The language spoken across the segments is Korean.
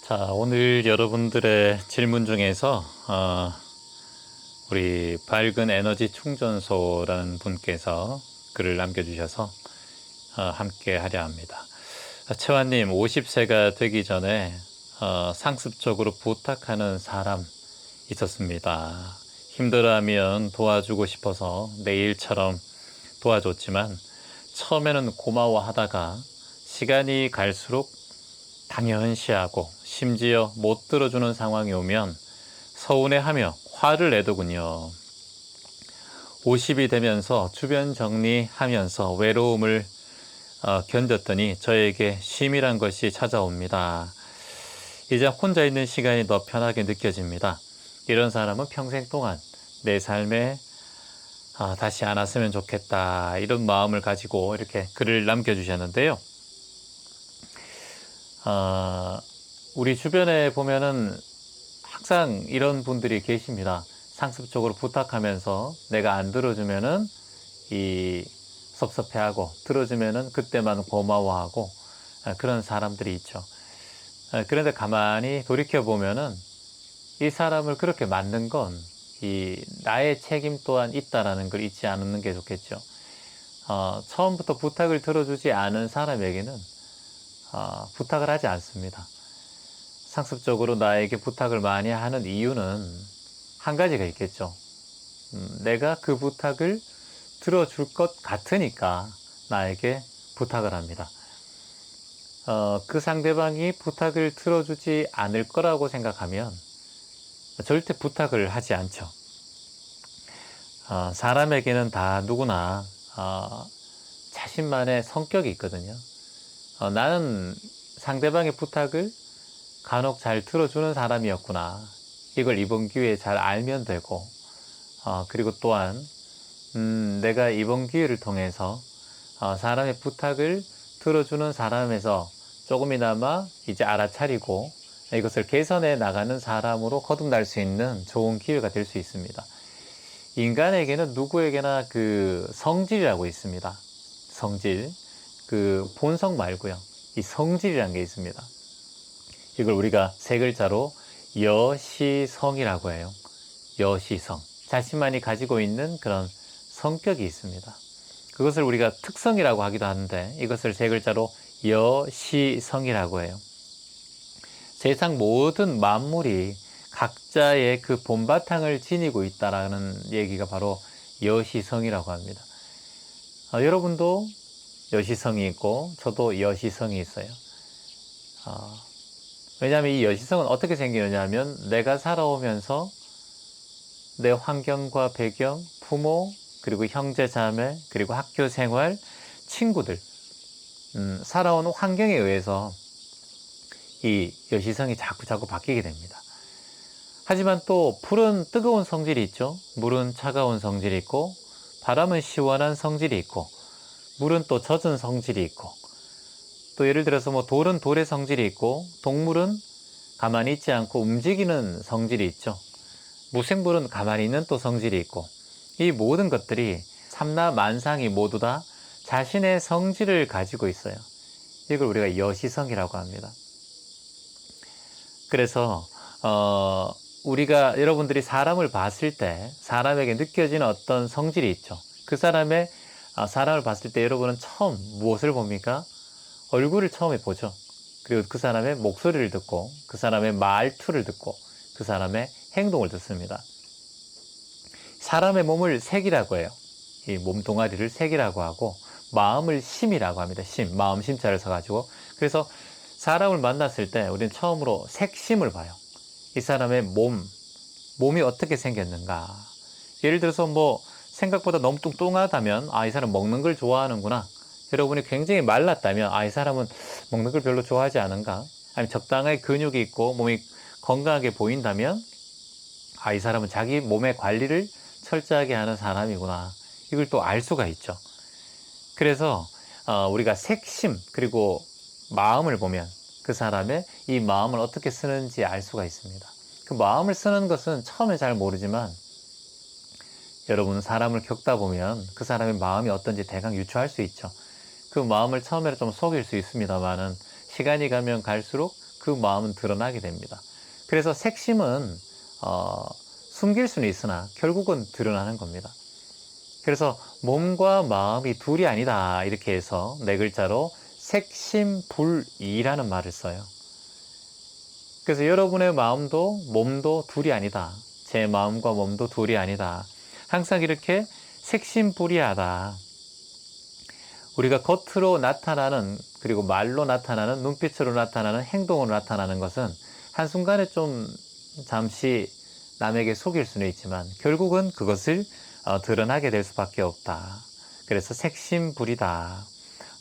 자, 오늘 여러분들의 질문 중에서 우리 밝은 에너지 충전소라는 분께서 글을 남겨주셔서 함께 하려 합니다. 채화님, 50세가 되기 전에 상습적으로 부탁하는 사람 있었습니다. 힘들어하면 도와주고 싶어서 내일처럼 도와줬지만 처음에는 고마워하다가 시간이 갈수록 당연시하고 심지어 못 들어주는 상황이 오면 서운해하며 화를 내더군요. 50이 되면서 주변 정리하면서 외로움을 견뎠더니 저에게 쉼이란 것이 찾아옵니다. 이제 혼자 있는 시간이 더 편하게 느껴집니다. 이런 사람은 평생 동안 내 삶에 다시 안 왔으면 좋겠다, 이런 마음을 가지고 이렇게 글을 남겨주셨는데요. 우리 주변에 보면은 항상 이런 분들이 계십니다. 상습적으로 부탁하면서 내가 안 들어주면은 섭섭해하고, 들어주면은 그때만 고마워하고, 그런 사람들이 있죠. 그런데 가만히 돌이켜 보면은 이 사람을 그렇게 만든 건 나의 책임 또한 있다라는 걸 잊지 않는 게 좋겠죠. 처음부터 부탁을 들어주지 않은 사람에게는 부탁을 하지 않습니다. 상습적으로 나에게 부탁을 많이 하는 이유는 한 가지가 있겠죠. 내가 그 부탁을 들어줄 것 같으니까 나에게 부탁을 합니다. 그 상대방이 부탁을 들어주지 않을 거라고 생각하면 절대 부탁을 하지 않죠. 사람에게는 다 누구나 자신만의 성격이 있거든요. 나는 상대방의 부탁을 간혹 잘 들어주는 사람이었구나, 이걸 이번 기회에 잘 알면 되고, 그리고 또한 내가 이번 기회를 통해서 사람의 부탁을 들어주는 사람에서 조금이나마 이제 알아차리고 이것을 개선해 나가는 사람으로 거듭날 수 있는 좋은 기회가 될 수 있습니다. 인간에게는 누구에게나 그 성질이라고 있습니다. 성질, 그 본성 말고요, 이 성질이라는 게 있습니다. 이걸 우리가 세 글자로 여시성이라고 해요. 여시성, 자신만이 가지고 있는 그런 성격이 있습니다. 그것을 우리가 특성이라고 하기도 하는데, 이것을 세 글자로 여시성이라고 해요. 세상 모든 만물이 각자의 그 본바탕을 지니고 있다라는 얘기가 바로 여시성이라고 합니다. 여러분도 여시성이 있고 저도 여시성이 있어요. 왜냐하면 이 여시성은 어떻게 생기느냐면, 내가 살아오면서 내 환경과 배경, 부모, 그리고 형제 자매, 그리고 학교 생활, 친구들, 살아오는 환경에 의해서 이 여시성이 자꾸 바뀌게 됩니다. 하지만 또 불은 뜨거운 성질이 있죠. 물은 차가운 성질이 있고, 바람은 시원한 성질이 있고, 물은 또 젖은 성질이 있고, 또 예를 들어서 돌은 돌의 성질이 있고, 동물은 가만히 있지 않고 움직이는 성질이 있죠. 무생물은 가만히 있는 또 성질이 있고, 이 모든 것들이 삼라만상이 모두 다 자신의 성질을 가지고 있어요. 이걸 우리가 여시성이라고 합니다. 그래서 우리가, 여러분들이 사람을 봤을 때 사람에게 느껴지는 어떤 성질이 있죠. 그 사람의 사람을 봤을 때 여러분은 처음 무엇을 봅니까? 얼굴을 처음에 보죠. 그리고 그 사람의 목소리를 듣고, 그 사람의 말투를 듣고, 그 사람의 행동을 듣습니다. 사람의 몸을 색이라고 해요. 이 몸뚱아리를 색이라고 하고, 마음을 심이라고 합니다. 심, 마음 심자를 써가지고. 그래서 사람을 만났을 때 우리는 처음으로 색심을 봐요. 이 사람의 몸이 어떻게 생겼는가. 예를 들어서 생각보다 너무 뚱뚱하다면, 이 사람 먹는 걸 좋아하는구나. 여러분이 굉장히 말랐다면, 이 사람은 먹는 걸 별로 좋아하지 않은가. 아니면 적당하게 근육이 있고 몸이 건강하게 보인다면, 이 사람은 자기 몸의 관리를 철저하게 하는 사람이구나, 이걸 또 알 수가 있죠. 그래서 우리가 색심, 그리고 마음을 보면 그 사람의 이 마음을 어떻게 쓰는지 알 수가 있습니다. 그 마음을 쓰는 것은 처음에 잘 모르지만, 여러분 사람을 겪다 보면 그 사람의 마음이 어떤지 대강 유추할 수 있죠. 그 마음을 처음에는 좀 속일 수 있습니다만은, 시간이 가면 갈수록 그 마음은 드러나게 됩니다. 그래서 색심은 숨길 수는 있으나 결국은 드러나는 겁니다. 그래서 몸과 마음이 둘이 아니다 이렇게 해서 네 글자로 색심불이라는 말을 써요. 그래서 여러분의 마음도 몸도 둘이 아니다. 제 마음과 몸도 둘이 아니다. 항상 이렇게 색심불이하다. 우리가 겉으로 나타나는, 그리고 말로 나타나는, 눈빛으로 나타나는, 행동으로 나타나는 것은 한순간에 좀 잠시 남에게 속일 수는 있지만 결국은 그것을 드러나게 될 수밖에 없다. 그래서 색심불이다.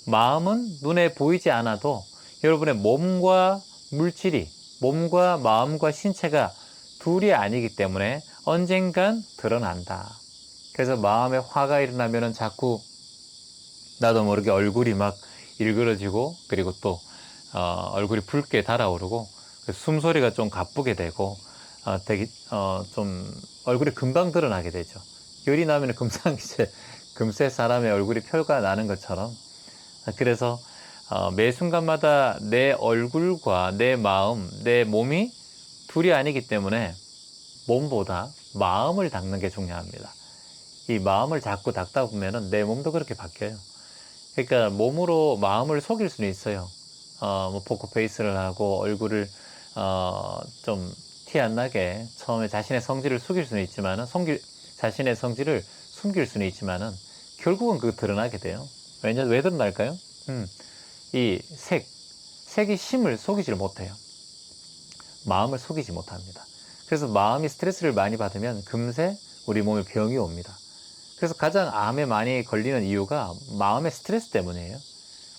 마음은 눈에 보이지 않아도 여러분의 몸과 물질이, 몸과 마음과 신체가 둘이 아니기 때문에 언젠간 드러난다. 그래서 마음에 화가 일어나면 자꾸 나도 모르게 얼굴이 막 일그러지고, 그리고 또 얼굴이 붉게 달아오르고, 숨소리가 좀 가쁘게 되고, 되게 좀 얼굴이 금방 드러나게 되죠. 열이 나면 금세 사람의 얼굴이 표가 나는 것처럼. 그래서 매 순간마다 내 얼굴과 내 마음, 내 몸이 둘이 아니기 때문에 몸보다 마음을 닦는 게 중요합니다. 이 마음을 자꾸 닦다 보면은 내 몸도 그렇게 바뀌어요. 그러니까 몸으로 마음을 속일 수는 있어요. 뭐 포커페이스를 하고 얼굴을 좀 티 안 나게 처음에 자신의 성질을 숙일 수는 있지만은 자신의 성질을 숨길 수는 있지만은 결국은 그거 드러나게 돼요. 왜 드러날까요? 이 색이 심을 속이질 못해요. 마음을 속이지 못합니다. 그래서 마음이 스트레스를 많이 받으면 금세 우리 몸에 병이 옵니다. 그래서 가장 암에 많이 걸리는 이유가 마음의 스트레스 때문이에요.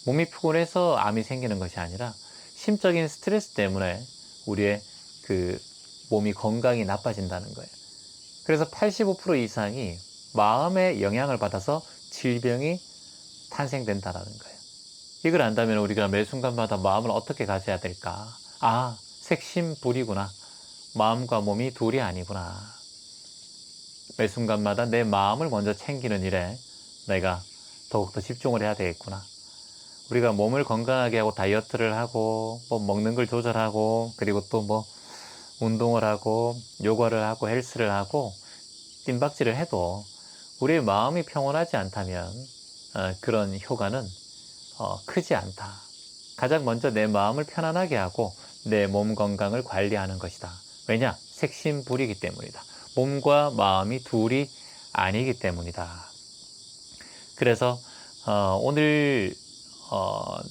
몸이 피곤해서 암이 생기는 것이 아니라 심적인 스트레스 때문에 우리의 그 몸이 건강이 나빠진다는 거예요. 그래서 85% 이상이 마음의 영향을 받아서 질병이 탄생된다는 거예요. 이걸 안다면 우리가 매 순간마다 마음을 어떻게 가져야 될까? 아, 색심불이구나. 마음과 몸이 둘이 아니구나. 매 순간마다 내 마음을 먼저 챙기는 일에 내가 더욱더 집중을 해야 되겠구나. 우리가 몸을 건강하게 하고 다이어트를 하고 뭐 먹는 걸 조절하고 그리고 또 뭐 운동을 하고 요가를 하고 헬스를 하고 뜀박질을 해도 우리의 마음이 평온하지 않다면 그런 효과는 크지 않다. 가장 먼저 내 마음을 편안하게 하고 내 몸 건강을 관리하는 것이다. 왜냐? 색심불이기 때문이다. 몸과 마음이 둘이 아니기 때문이다. 그래서 오늘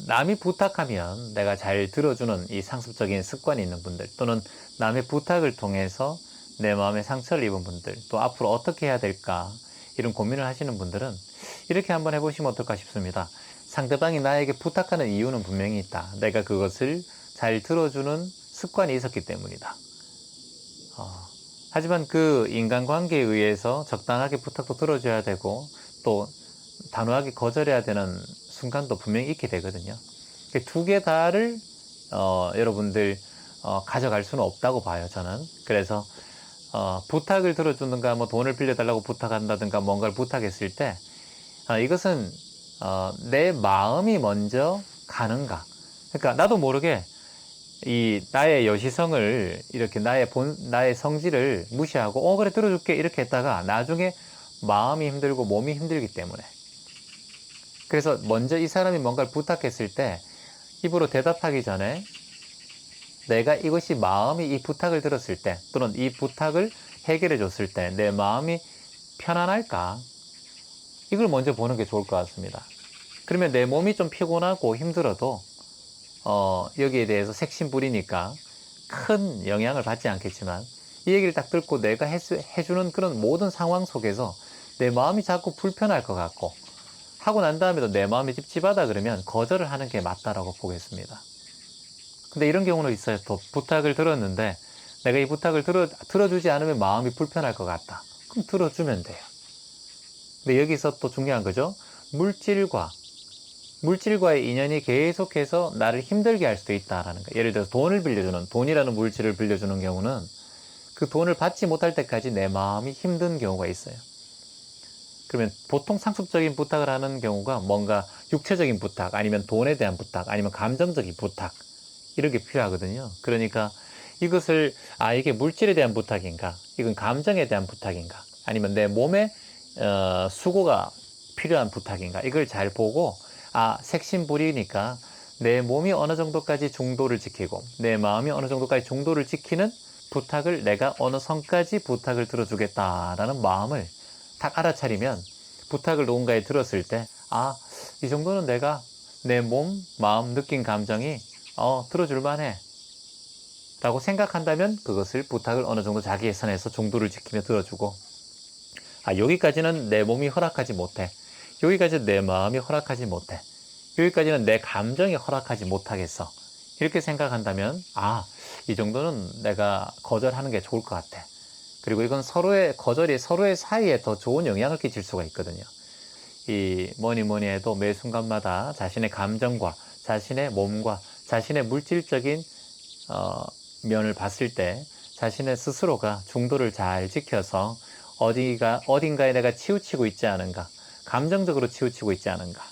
남이 부탁하면 내가 잘 들어주는 이 상습적인 습관이 있는 분들, 또는 남의 부탁을 통해서 내 마음에 상처를 입은 분들, 또 앞으로 어떻게 해야 될까 이런 고민을 하시는 분들은 이렇게 한번 해보시면 어떨까 싶습니다. 상대방이 나에게 부탁하는 이유는 분명히 있다. 내가 그것을 잘 들어주는 습관이 있었기 때문이다. 하지만 그 인간관계에 의해서 적당하게 부탁도 들어줘야 되고 또 단호하게 거절해야 되는 순간도 분명히 있게 되거든요. 두 개 다를 여러분들 가져갈 수는 없다고 봐요, 저는. 그래서 부탁을 들어주는가, 뭐 돈을 빌려달라고 부탁한다든가 뭔가를 부탁했을 때 이것은 내 마음이 먼저 가는가. 그러니까 나도 모르게 이 나의 여시성을 이렇게 나의 성질을 무시하고 그래 들어줄게 이렇게 했다가 나중에 마음이 힘들고 몸이 힘들기 때문에. 그래서 먼저 이 사람이 뭔가를 부탁했을 때 입으로 대답하기 전에 내가 이것이 마음이 이 부탁을 들었을 때 또는 이 부탁을 해결해 줬을 때 내 마음이 편안할까? 이걸 먼저 보는 게 좋을 것 같습니다. 그러면 내 몸이 좀 피곤하고 힘들어도 여기에 대해서 색심불이니까 큰 영향을 받지 않겠지만 이 얘기를 딱 듣고 내가 해주는 그런 모든 상황 속에서 내 마음이 자꾸 불편할 것 같고 하고 난 다음에도 내 마음이 찝찝하다 그러면 거절을 하는 게 맞다라고 보겠습니다. 근데 이런 경우는 있어요. 또 부탁을 들었는데 내가 이 부탁을 들어주지 않으면 마음이 불편할 것 같다. 그럼 들어주면 돼요. 근데 여기서 또 중요한 거죠. 물질과의 인연이 계속해서 나를 힘들게 할 수도 있다라는 거예요. 예를 들어서 돈이라는 물질을 빌려주는 경우는 그 돈을 받지 못할 때까지 내 마음이 힘든 경우가 있어요. 그러면 보통 상습적인 부탁을 하는 경우가 뭔가 육체적인 부탁, 아니면 돈에 대한 부탁, 아니면 감정적인 부탁, 이런 게 필요하거든요. 그러니까 이것을 이게 물질에 대한 부탁인가? 이건 감정에 대한 부탁인가? 아니면 내 몸에 수고가 필요한 부탁인가? 이걸 잘 보고 색심불이니까 내 몸이 어느 정도까지 중도를 지키고 내 마음이 어느 정도까지 중도를 지키는 부탁을 내가 어느 선까지 부탁을 들어주겠다라는 마음을 딱 알아차리면 부탁을 누군가에 들었을 때 이 정도는 내가 내 몸, 마음, 느낀 감정이 들어줄 만해 라고 생각한다면 그것을 부탁을 어느 정도 자기의 선에서 중도를 지키며 들어주고 여기까지는 내 몸이 허락하지 못해. 여기까지는 내 마음이 허락하지 못해. 여기까지는 내 감정이 허락하지 못하겠어. 이렇게 생각한다면 이 정도는 내가 거절하는 게 좋을 것 같아. 그리고 이건 거절이 서로의 사이에 더 좋은 영향을 끼칠 수가 있거든요. 이 뭐니 해도 매 순간마다 자신의 감정과 자신의 몸과 자신의 물질적인 면을 봤을 때 자신의 스스로가 중도를 잘 지켜서 어딘가에 내가 치우치고 있지 않은가, 감정적으로 치우치고 있지 않은가,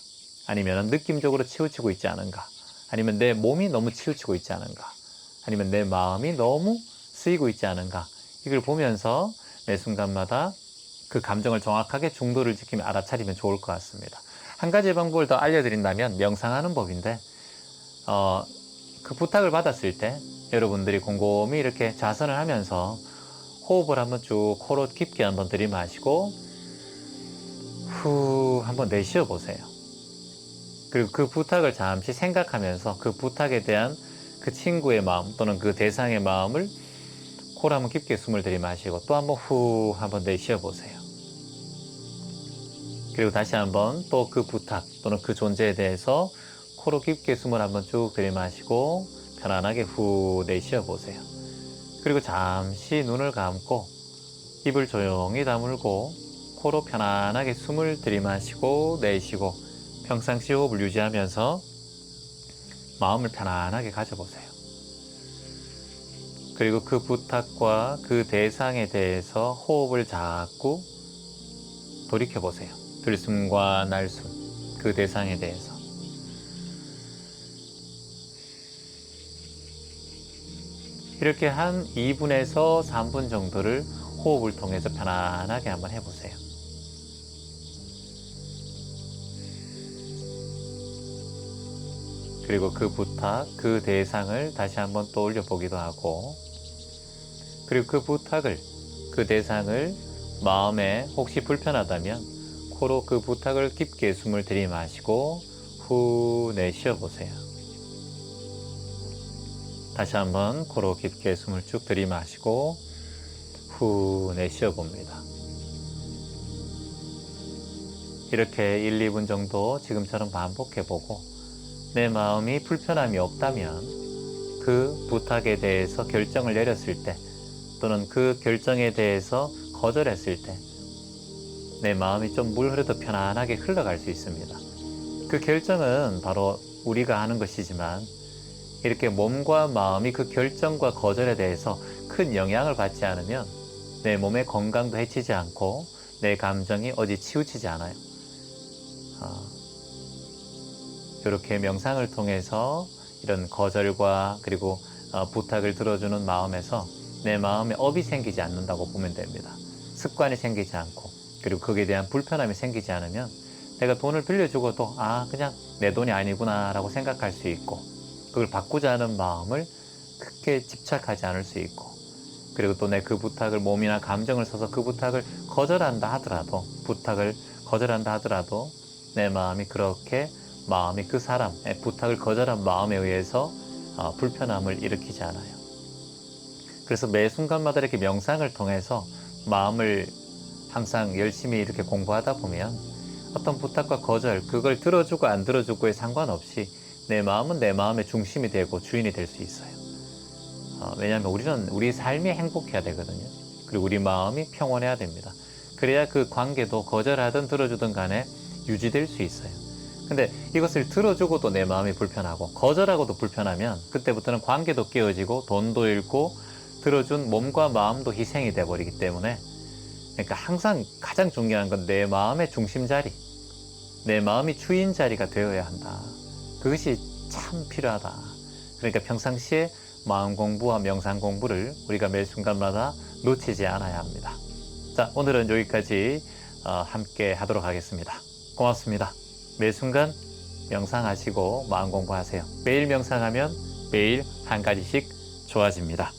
아니면 느낌적으로 치우치고 있지 않은가, 아니면 내 몸이 너무 치우치고 있지 않은가, 아니면 내 마음이 너무 쓰이고 있지 않은가, 이걸 보면서 매 순간마다 그 감정을 정확하게 중도를 지키며 알아차리면 좋을 것 같습니다. 한 가지 방법을 더 알려드린다면 명상하는 법인데 그 부탁을 받았을 때 여러분들이 곰곰이 이렇게 좌선을 하면서 호흡을 한번 쭉 코로 깊게 한번 들이마시고 후 한번 내쉬어 보세요. 그리고 그 부탁을 잠시 생각하면서 그 부탁에 대한 그 친구의 마음 또는 그 대상의 마음을 코로 한번 깊게 숨을 들이마시고 또 한번 후 한번 내쉬어 보세요. 그리고 다시 한번 또 그 부탁 또는 그 존재에 대해서 코로 깊게 숨을 한번 쭉 들이마시고 편안하게 후 내쉬어 보세요. 그리고 잠시 눈을 감고 입을 조용히 다물고 코로 편안하게 숨을 들이마시고 내쉬고 평상시 호흡을 유지하면서 마음을 편안하게 가져보세요. 그리고 그 부탁과 그 대상에 대해서 호흡을 자꾸 돌이켜보세요. 들숨과 날숨, 그 대상에 대해서. 이렇게 한 2분에서 3분 정도를 호흡을 통해서 편안하게 한번 해보세요. 그리고 그 부탁, 그 대상을 다시 한번 떠올려 보기도 하고, 그리고 그 부탁을, 그 대상을 마음에 혹시 불편하다면 코로 그 부탁을 깊게 숨을 들이마시고 후 내쉬어 보세요. 다시 한번 코로 깊게 숨을 쭉 들이마시고 후 내쉬어 봅니다. 이렇게 1, 2분 정도 지금처럼 반복해 보고 내 마음이 불편함이 없다면 그 부탁에 대해서 결정을 내렸을 때 또는 그 결정에 대해서 거절했을 때 내 마음이 좀 물 흐르듯 편안하게 흘러갈 수 있습니다. 그 결정은 바로 우리가 하는 것이지만 이렇게 몸과 마음이 그 결정과 거절에 대해서 큰 영향을 받지 않으면 내 몸의 건강도 해치지 않고 내 감정이 어디 치우치지 않아요. 이렇게 명상을 통해서 이런 거절과 그리고 부탁을 들어주는 마음에서 내 마음에 업이 생기지 않는다고 보면 됩니다. 습관이 생기지 않고 그리고 거기에 대한 불편함이 생기지 않으면 내가 돈을 빌려주고도 그냥 내 돈이 아니구나 라고 생각할 수 있고 그걸 바꾸자는 마음을 크게 집착하지 않을 수 있고 그리고 또 내 그 부탁을 몸이나 감정을 써서 그 부탁을 거절한다 하더라도 부탁을 거절한다 하더라도 내 마음이 그렇게 마음이 그 사람의 부탁을 거절한 마음에 의해서 불편함을 일으키지 않아요. 그래서 매 순간마다 이렇게 명상을 통해서 마음을 항상 열심히 이렇게 공부하다 보면 어떤 부탁과 거절, 그걸 들어주고 안 들어주고에 상관없이 내 마음은 내 마음의 중심이 되고 주인이 될 수 있어요. 왜냐하면 우리는 우리 삶이 행복해야 되거든요. 그리고 우리 마음이 평온해야 됩니다. 그래야 그 관계도 거절하든 들어주든 간에 유지될 수 있어요. 근데 이것을 들어주고도 내 마음이 불편하고 거절하고도 불편하면 그때부터는 관계도 깨어지고 돈도 잃고 들어준 몸과 마음도 희생이 돼버리기 때문에 그러니까 항상 가장 중요한 건 내 마음의 중심 자리, 내 마음이 주인 자리가 되어야 한다. 그것이 참 필요하다. 그러니까 평상시에 마음 공부와 명상 공부를 우리가 매 순간마다 놓치지 않아야 합니다. 자, 오늘은 여기까지 함께 하도록 하겠습니다. 고맙습니다. 매 순간 명상하시고 마음 공부하세요. 매일 명상하면 매일 한 가지씩 좋아집니다.